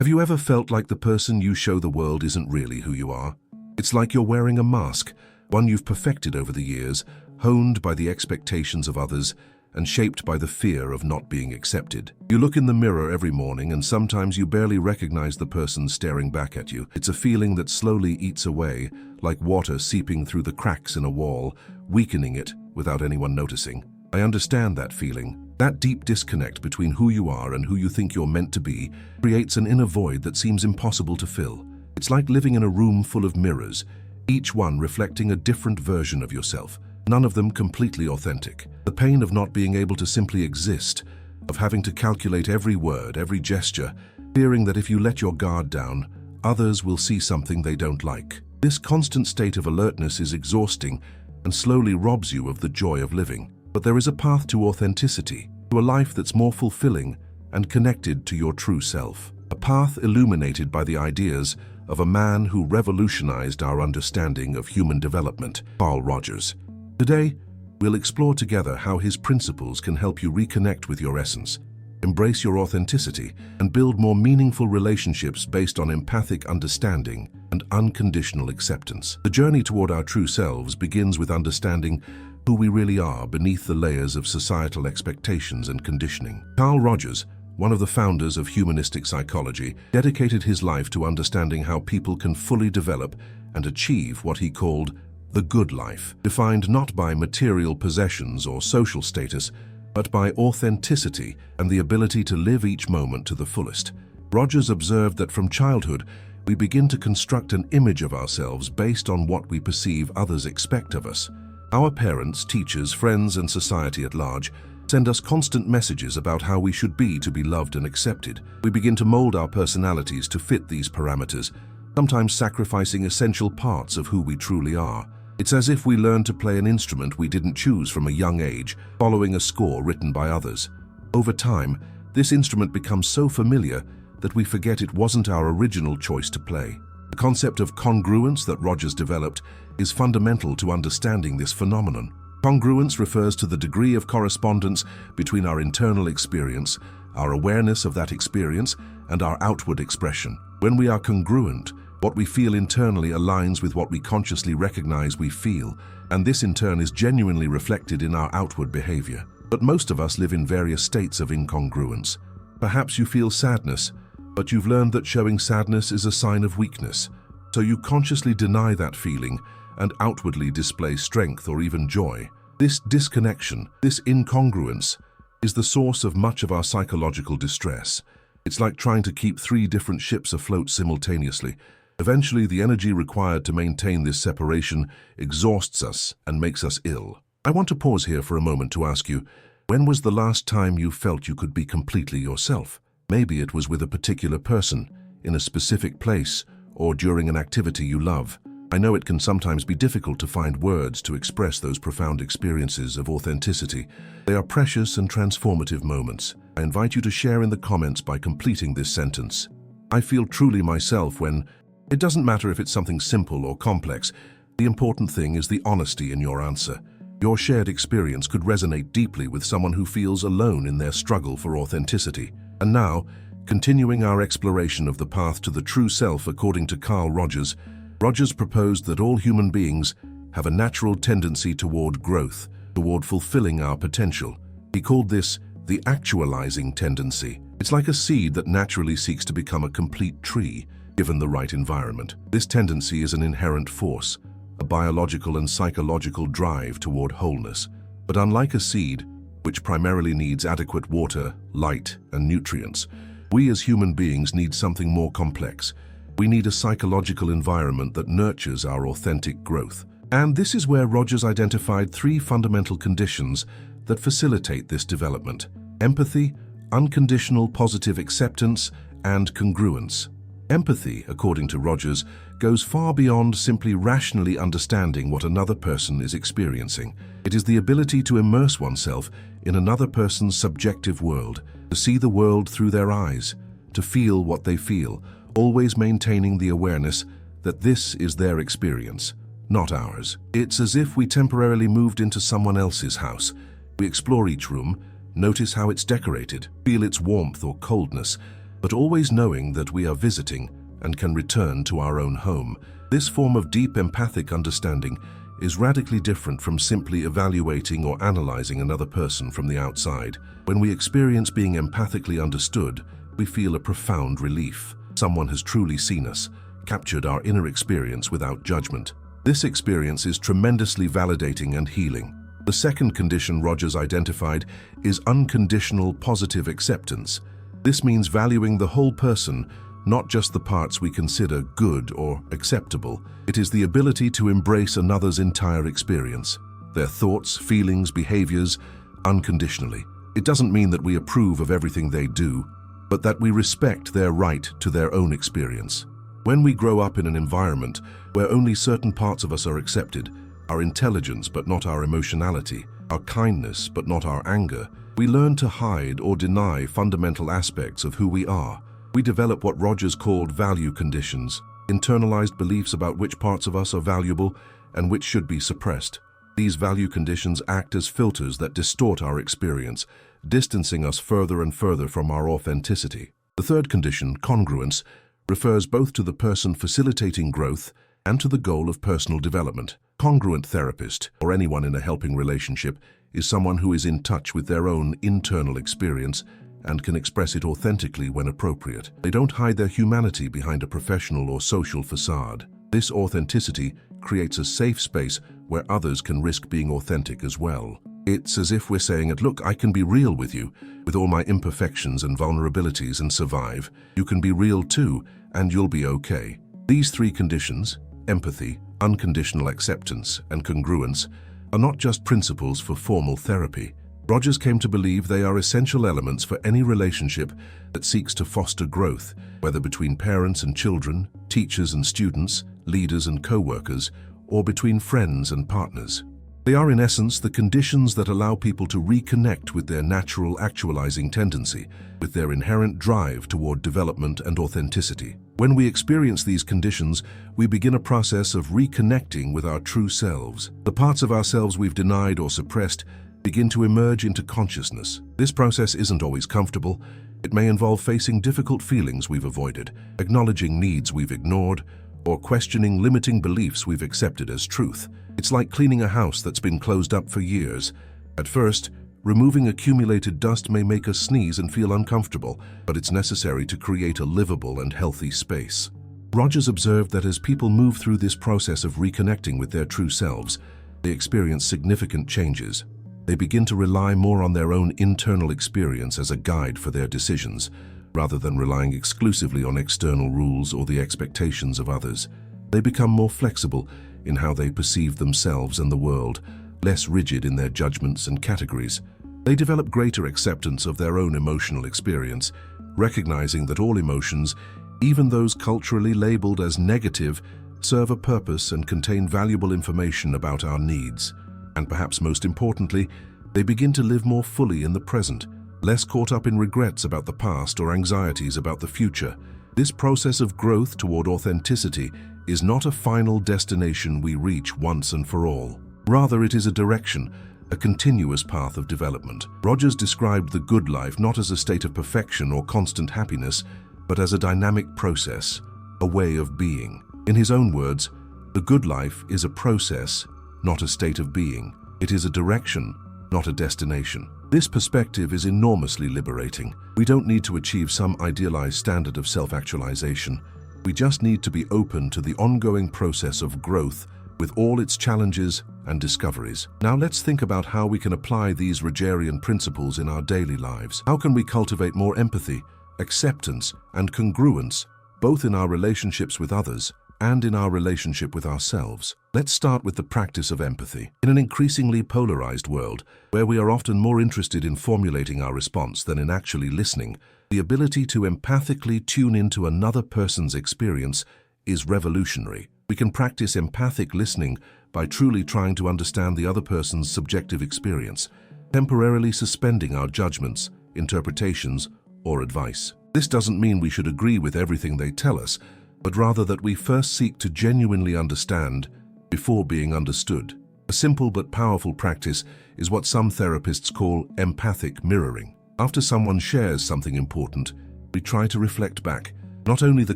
Have you ever felt like the person you show the world isn't really who you are? It's like you're wearing a mask, one you've perfected over the years, honed by the expectations of others and shaped by the fear of not being accepted. You look in the mirror every morning and sometimes you barely recognize the person staring back at you. It's a feeling that slowly eats away, like water seeping through the cracks in a wall, weakening it without anyone noticing. I understand that feeling. That deep disconnect between who you are and who you think you're meant to be creates an inner void that seems impossible to fill. It's like living in a room full of mirrors, each one reflecting a different version of yourself, none of them completely authentic. The pain of not being able to simply exist, of having to calculate every word, every gesture, fearing that if you let your guard down, others will see something they don't like. This constant state of alertness is exhausting and slowly robs you of the joy of living. But there is a path to authenticity, to a life that's more fulfilling and connected to your true self. A path illuminated by the ideas of a man who revolutionized our understanding of human development, Carl Rogers. Today, we'll explore together how his principles can help you reconnect with your essence, embrace your authenticity, and build more meaningful relationships based on empathic understanding and unconditional acceptance. The journey toward our true selves begins with understanding who we really are beneath the layers of societal expectations and conditioning. Carl Rogers, one of the founders of humanistic psychology, dedicated his life to understanding how people can fully develop and achieve what he called the good life, defined not by material possessions or social status, but by authenticity and the ability to live each moment to the fullest. Rogers observed that from childhood, we begin to construct an image of ourselves based on what we perceive others expect of us. Our parents, teachers, friends, and society at large send us constant messages about how we should be to be loved and accepted. We begin to mold our personalities to fit these parameters, sometimes sacrificing essential parts of who we truly are. It's as if we learn to play an instrument we didn't choose from a young age, following a score written by others. Over time, this instrument becomes so familiar that we forget it wasn't our original choice to play. The concept of congruence that Rogers developed is fundamental to understanding this phenomenon. Congruence refers to the degree of correspondence between our internal experience, our awareness of that experience, and our outward expression. When we are congruent, what we feel internally aligns with what we consciously recognize we feel, and this in turn is genuinely reflected in our outward behavior. But most of us live in various states of incongruence. Perhaps you feel sadness, but you've learned that showing sadness is a sign of weakness, so you consciously deny that feeling and outwardly display strength or even joy. This disconnection, this incongruence, is the source of much of our psychological distress. It's like trying to keep three different ships afloat simultaneously. Eventually, the energy required to maintain this separation exhausts us and makes us ill. I want to pause here for a moment to ask you, when was the last time you felt you could be completely yourself? Maybe it was with a particular person, in a specific place, or during an activity you love. I know it can sometimes be difficult to find words to express those profound experiences of authenticity. They are precious and transformative moments. I invite you to share in the comments by completing this sentence. I feel truly myself when... It doesn't matter if it's something simple or complex. The important thing is the honesty in your answer. Your shared experience could resonate deeply with someone who feels alone in their struggle for authenticity. And now, continuing our exploration of the path to the true self according to Carl Rogers, Rogers proposed that all human beings have a natural tendency toward growth, toward fulfilling our potential. He called this the actualizing tendency. It's like a seed that naturally seeks to become a complete tree, given the right environment. This tendency is an inherent force, a biological and psychological drive toward wholeness. But unlike a seed, which primarily needs adequate water, light, and nutrients, we as human beings need something more complex. We need a psychological environment that nurtures our authentic growth. And this is where Rogers identified three fundamental conditions that facilitate this development: empathy, unconditional positive acceptance, and congruence. Empathy, according to Rogers, goes far beyond simply rationally understanding what another person is experiencing. It is the ability to immerse oneself in another person's subjective world, to see the world through their eyes, to feel what they feel, always maintaining the awareness that this is their experience, not ours. It's as if we temporarily moved into someone else's house. We explore each room, notice how it's decorated, feel its warmth or coldness, but always knowing that we are visiting and can return to our own home. This form of deep empathic understanding is radically different from simply evaluating or analyzing another person from the outside. When we experience being empathically understood, we feel a profound relief. Someone has truly seen us, captured our inner experience without judgment. This experience is tremendously validating and healing. The second condition Rogers identified is unconditional positive acceptance. This means valuing the whole person, not just the parts we consider good or acceptable. It is the ability to embrace another's entire experience, their thoughts, feelings, behaviors, unconditionally. It doesn't mean that we approve of everything they do, but that we respect their right to their own experience. When we grow up in an environment where only certain parts of us are accepted, our intelligence but not our emotionality, our kindness but not our anger, we learn to hide or deny fundamental aspects of who we are. We develop what Rogers called value conditions, internalized beliefs about which parts of us are valuable and which should be suppressed. These value conditions act as filters that distort our experience, distancing us further and further from our authenticity. The third condition, congruence, refers both to the person facilitating growth and to the goal of personal development. Congruent therapist, or anyone in a helping relationship, is someone who is in touch with their own internal experience and can express it authentically when appropriate. They don't hide their humanity behind a professional or social facade. This authenticity creates a safe space where others can risk being authentic as well. It's as if we're saying, look, I can be real with you, with all my imperfections and vulnerabilities, and survive. You can be real too, and you'll be okay. These three conditions, empathy, unconditional acceptance, and congruence, are not just principles for formal therapy. Rogers came to believe they are essential elements for any relationship that seeks to foster growth, whether between parents and children, teachers and students, leaders and co-workers, or between friends and partners. They are in essence the conditions that allow people to reconnect with their natural actualizing tendency, with their inherent drive toward development and authenticity. When we experience these conditions, we begin a process of reconnecting with our true selves. The parts of ourselves we've denied or suppressed begin to emerge into consciousness. This process isn't always comfortable. It may involve facing difficult feelings we've avoided, acknowledging needs we've ignored, or questioning limiting beliefs we've accepted as truth. It's like cleaning a house that's been closed up for years. At first, removing accumulated dust may make us sneeze and feel uncomfortable, but it's necessary to create a livable and healthy space. Rogers observed that as people move through this process of reconnecting with their true selves, they experience significant changes. They begin to rely more on their own internal experience as a guide for their decisions, rather than relying exclusively on external rules or the expectations of others. They become more flexible in how they perceive themselves and the world, less rigid in their judgments and categories. They develop greater acceptance of their own emotional experience, recognizing that all emotions, even those culturally labeled as negative, serve a purpose and contain valuable information about our needs. And perhaps most importantly, they begin to live more fully in the present, less caught up in regrets about the past or anxieties about the future. This process of growth toward authenticity is not a final destination we reach once and for all. Rather, it is a direction, a continuous path of development. Rogers described the good life not as a state of perfection or constant happiness, but as a dynamic process, a way of being. In his own words, the good life is a process, not a state of being. It is a direction, not a destination. This perspective is enormously liberating. We don't need to achieve some idealized standard of self-actualization. We just need to be open to the ongoing process of growth with all its challenges and discoveries. Now let's think about how we can apply these Rogerian principles in our daily lives. How can we cultivate more empathy, acceptance, and congruence, both in our relationships with others and in our relationship with ourselves? Let's start with the practice of empathy. In an increasingly polarized world, where we are often more interested in formulating our response than in actually listening, the ability to empathically tune into another person's experience is revolutionary. We can practice empathic listening by truly trying to understand the other person's subjective experience, temporarily suspending our judgments, interpretations, or advice. This doesn't mean we should agree with everything they tell us, but rather that we first seek to genuinely understand before being understood. A simple but powerful practice is what some therapists call empathic mirroring. After someone shares something important, We try to reflect back, not only the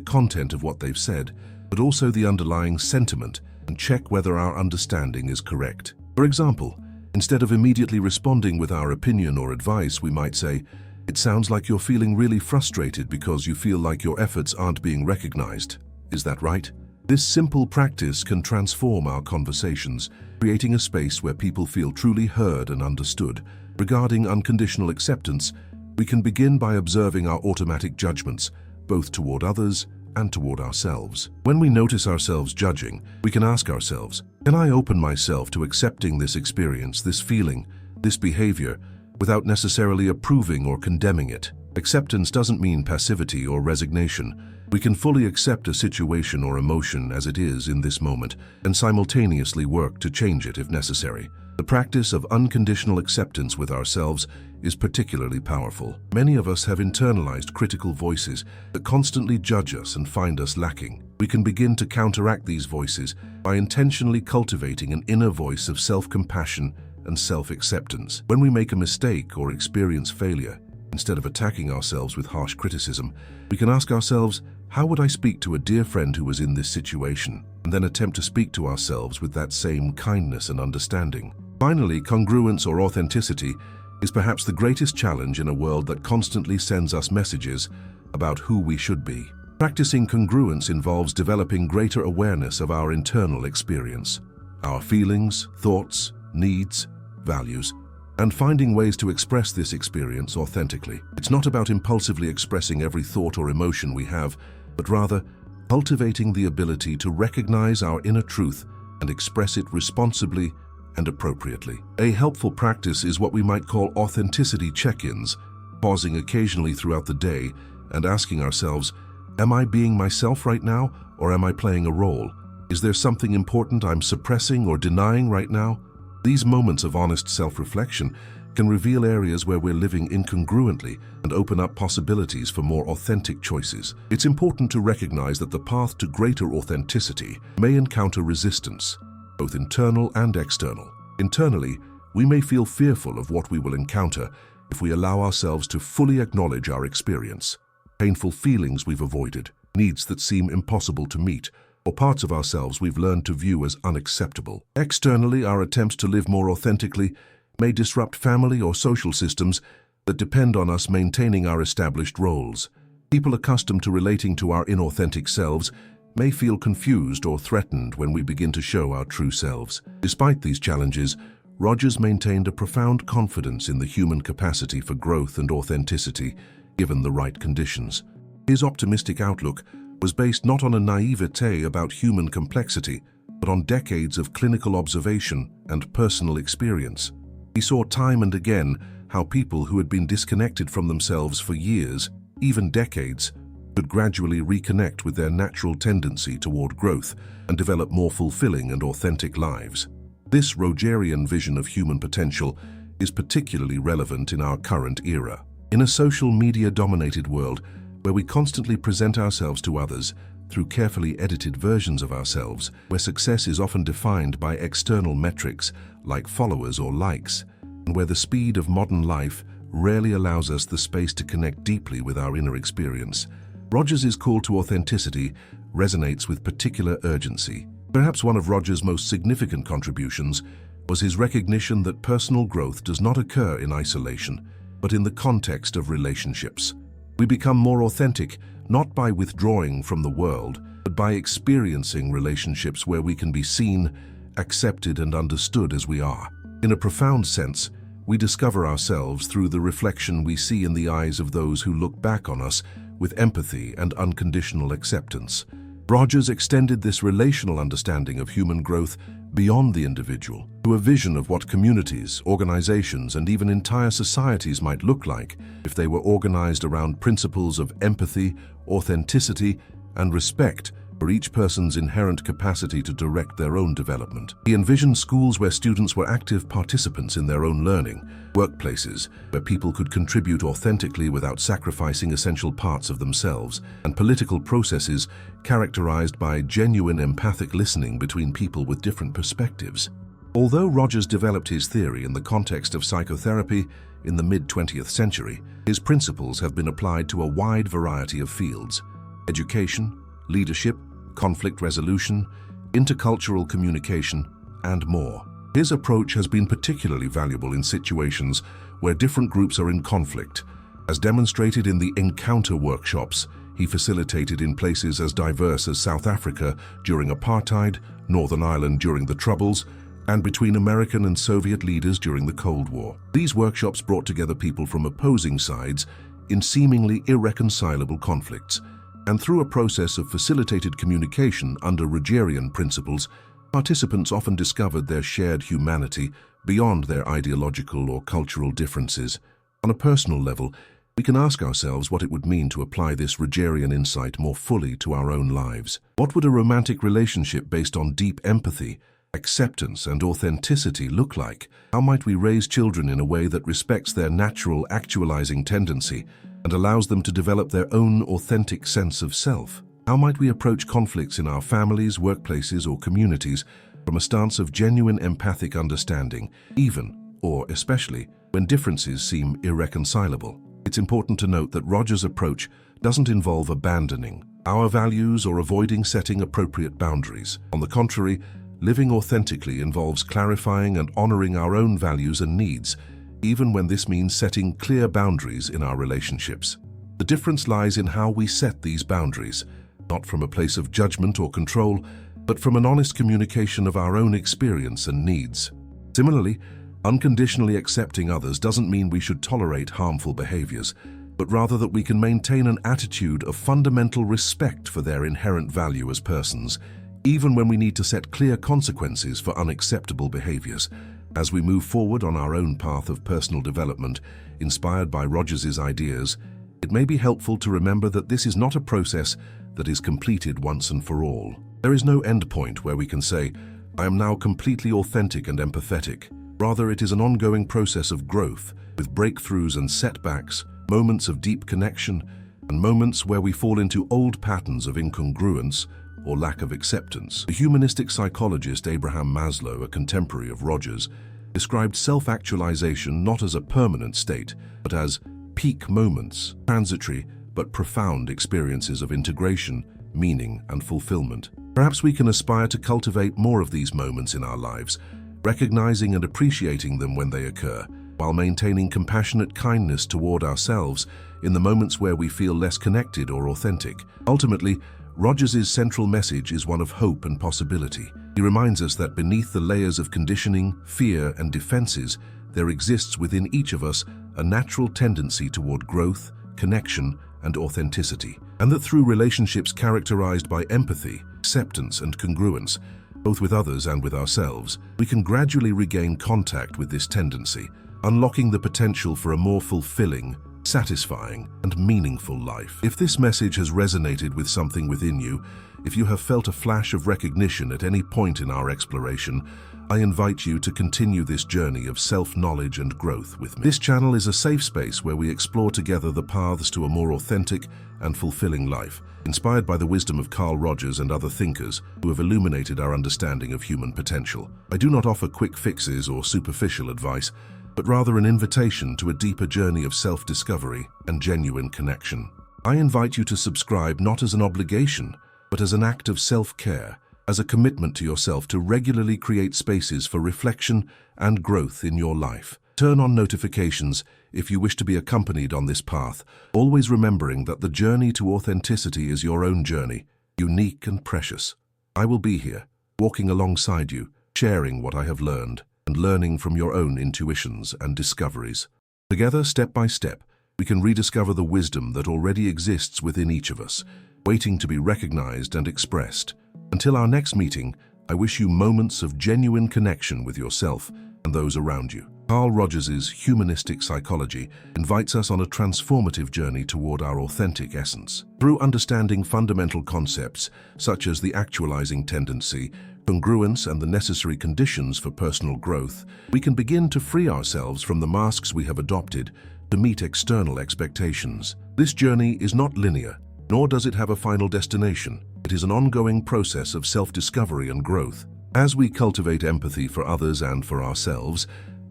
content of what they've said, but also the underlying sentiment, and check whether our understanding is correct. For example, instead of immediately responding with our opinion or advice, we might say, "It sounds like you're feeling really frustrated because you feel like your efforts aren't being recognized. Is that right?" This simple practice can transform our conversations, creating a space where people feel truly heard and understood. Regarding unconditional acceptance, we can begin by observing our automatic judgments, both toward others and toward ourselves. When we notice ourselves judging, we can ask ourselves, can I open myself to accepting this experience, this feeling, this behavior, without necessarily approving or condemning it? Acceptance doesn't mean passivity or resignation. We can fully accept a situation or emotion as it is in this moment and simultaneously work to change it if necessary. The practice of unconditional acceptance with ourselves is particularly powerful. Many of us have internalized critical voices that constantly judge us and find us lacking. We can begin to counteract these voices by intentionally cultivating an inner voice of self-compassion and self-acceptance. When we make a mistake or experience failure, instead of attacking ourselves with harsh criticism, we can ask ourselves, how would I speak to a dear friend who was in this situation? And then attempt to speak to ourselves with that same kindness and understanding. Finally, congruence or authenticity is perhaps the greatest challenge in a world that constantly sends us messages about who we should be. Practicing congruence involves developing greater awareness of our internal experience, our feelings, thoughts, needs, values, and finding ways to express this experience authentically. It's not about impulsively expressing every thought or emotion we have, but rather cultivating the ability to recognize our inner truth and express it responsibly and appropriately. A helpful practice is what we might call authenticity check-ins, pausing occasionally throughout the day and asking ourselves, am I being myself right now, or am I playing a role? Is there something important I'm suppressing or denying right now? These moments of honest self-reflection can reveal areas where we're living incongruently and open up possibilities for more authentic choices. It's important to recognize that the path to greater authenticity may encounter resistance, both internal and external. Internally, we may feel fearful of what we will encounter if we allow ourselves to fully acknowledge our experience. Painful feelings we've avoided, needs that seem impossible to meet, or parts of ourselves we've learned to view as unacceptable. Externally, our attempts to live more authentically may disrupt family or social systems that depend on us maintaining our established roles. People accustomed to relating to our inauthentic selves may feel confused or threatened when we begin to show our true selves. Despite these challenges, Rogers maintained a profound confidence in the human capacity for growth and authenticity, given the right conditions. His optimistic outlook was based not on a naivete about human complexity, but on decades of clinical observation and personal experience. He saw time and again how people who had been disconnected from themselves for years, even decades, could gradually reconnect with their natural tendency toward growth and develop more fulfilling and authentic lives. This Rogerian vision of human potential is particularly relevant in our current era. In a social media-dominated world where we constantly present ourselves to others through carefully edited versions of ourselves, where success is often defined by external metrics like followers or likes, and where the speed of modern life rarely allows us the space to connect deeply with our inner experience, Rogers' call to authenticity resonates with particular urgency. Perhaps one of Rogers' most significant contributions was his recognition that personal growth does not occur in isolation, but in the context of relationships. We become more authentic not by withdrawing from the world, but by experiencing relationships where we can be seen, accepted, and understood as we are. In a profound sense, we discover ourselves through the reflection we see in the eyes of those who look back on us with empathy and unconditional acceptance. Rogers extended this relational understanding of human growth beyond the individual to a vision of what communities, organizations, and even entire societies might look like if they were organized around principles of empathy, authenticity, and respect for each person's inherent capacity to direct their own development. He envisioned schools where students were active participants in their own learning, workplaces where people could contribute authentically without sacrificing essential parts of themselves, and political processes characterized by genuine empathic listening between people with different perspectives. Although Rogers developed his theory in the context of psychotherapy, in the mid-20th century, his principles have been applied to a wide variety of fields: education, leadership, conflict resolution, intercultural communication, and more. His approach has been particularly valuable in situations where different groups are in conflict, as demonstrated in the Encounter workshops he facilitated in places as diverse as South Africa during apartheid, Northern Ireland during the Troubles, and between American and Soviet leaders during the Cold War. These workshops brought together people from opposing sides in seemingly irreconcilable conflicts, and through a process of facilitated communication under Rogerian principles, participants often discovered their shared humanity beyond their ideological or cultural differences. On a personal level, we can ask ourselves what it would mean to apply this Rogerian insight more fully to our own lives. What would a romantic relationship based on deep empathy, acceptance, and authenticity look like? How might we raise children in a way that respects their natural actualizing tendency and allows them to develop their own authentic sense of self? How might we approach conflicts in our families, workplaces, or communities from a stance of genuine empathic understanding, even, or especially, when differences seem irreconcilable? It's important to note that Rogers' approach doesn't involve abandoning our values or avoiding setting appropriate boundaries. On the contrary, living authentically involves clarifying and honoring our own values and needs, even when this means setting clear boundaries in our relationships. The difference lies in how we set these boundaries, not from a place of judgment or control, but from an honest communication of our own experience and needs. Similarly, unconditionally accepting others doesn't mean we should tolerate harmful behaviors, but rather that we can maintain an attitude of fundamental respect for their inherent value as persons, even when we need to set clear consequences for unacceptable behaviors. As we move forward on our own path of personal development, inspired by Rogers's ideas, it may be helpful to remember that this is not a process that is completed once and for all. There is no end point where we can say, "I am now completely authentic and empathetic." Rather, it is an ongoing process of growth, with breakthroughs and setbacks, moments of deep connection, and moments where we fall into old patterns of incongruence or lack of acceptance. The humanistic psychologist Abraham Maslow, a contemporary of Rogers, described self-actualization not as a permanent state, but as peak moments, transitory but profound experiences of integration, meaning, and fulfillment. Perhaps we can aspire to cultivate more of these moments in our lives, recognizing and appreciating them when they occur, while maintaining compassionate kindness toward ourselves in the moments where we feel less connected or authentic. Ultimately, Rogers's central message is one of hope and possibility. He reminds us that beneath the layers of conditioning, fear, and defenses, there exists within each of us a natural tendency toward growth, connection, and authenticity, and that through relationships characterized by empathy, acceptance, and congruence, both with others and with ourselves, we can gradually regain contact with this tendency, unlocking the potential for a more fulfilling, satisfying, and meaningful life. If this message has resonated with something within you, if you have felt a flash of recognition at any point in our exploration, I invite you to continue this journey of self-knowledge and growth with me. This channel is a safe space where we explore together the paths to a more authentic and fulfilling life, inspired by the wisdom of Carl Rogers and other thinkers who have illuminated our understanding of human potential. I do not offer quick fixes or superficial advice, but rather an invitation to a deeper journey of self-discovery and genuine connection. I invite you to subscribe not as an obligation, but as an act of self-care, as a commitment to yourself to regularly create spaces for reflection and growth in your life. Turn on notifications if you wish to be accompanied on this path, always remembering that the journey to authenticity is your own journey, unique and precious. I will be here, walking alongside you, sharing what I have learned, and learning from your own intuitions and discoveries. Together, step by step, we can rediscover the wisdom that already exists within each of us, waiting to be recognized and expressed. Until our next meeting, I wish you moments of genuine connection with yourself and those around you. Carl Rogers's humanistic psychology invites us on a transformative journey toward our authentic essence. Through understanding fundamental concepts such as the actualizing tendency, congruence, and the necessary conditions for personal growth, we can begin to free ourselves from the masks we have adopted to meet external expectations. This journey is not linear, nor does it have a final destination. It is an ongoing process of self-discovery and growth. As we cultivate empathy for others and for ourselves,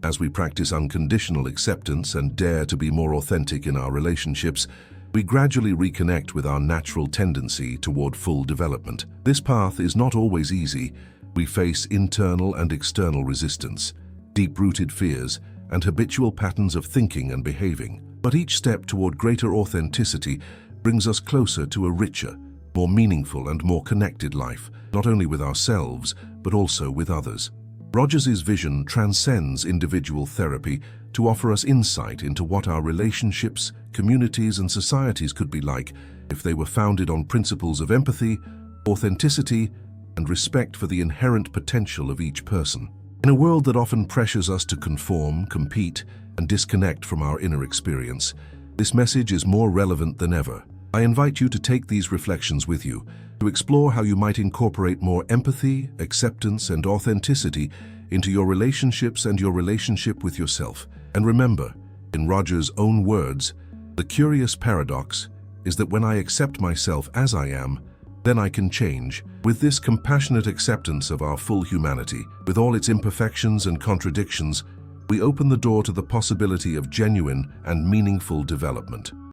As we practice unconditional acceptance and dare to be more authentic in our relationships, we gradually reconnect with our natural tendency toward full development. This path is not always easy. We face internal and external resistance, deep-rooted fears, and habitual patterns of thinking and behaving. But each step toward greater authenticity brings us closer to a richer, more meaningful and more connected life, not only with ourselves, but also with others. Rogers' vision transcends individual therapy to offer us insight into what our relationships, communities, and societies could be like if they were founded on principles of empathy, authenticity, and respect for the inherent potential of each person. In a world that often pressures us to conform, compete, and disconnect from our inner experience, this message is more relevant than ever. I invite you to take these reflections with you, to explore how you might incorporate more empathy, acceptance, and authenticity into your relationships and your relationship with yourself. And remember, in Rogers' own words, the curious paradox is that when I accept myself as I am, then I can change. With this compassionate acceptance of our full humanity, with all its imperfections and contradictions, we open the door to the possibility of genuine and meaningful development.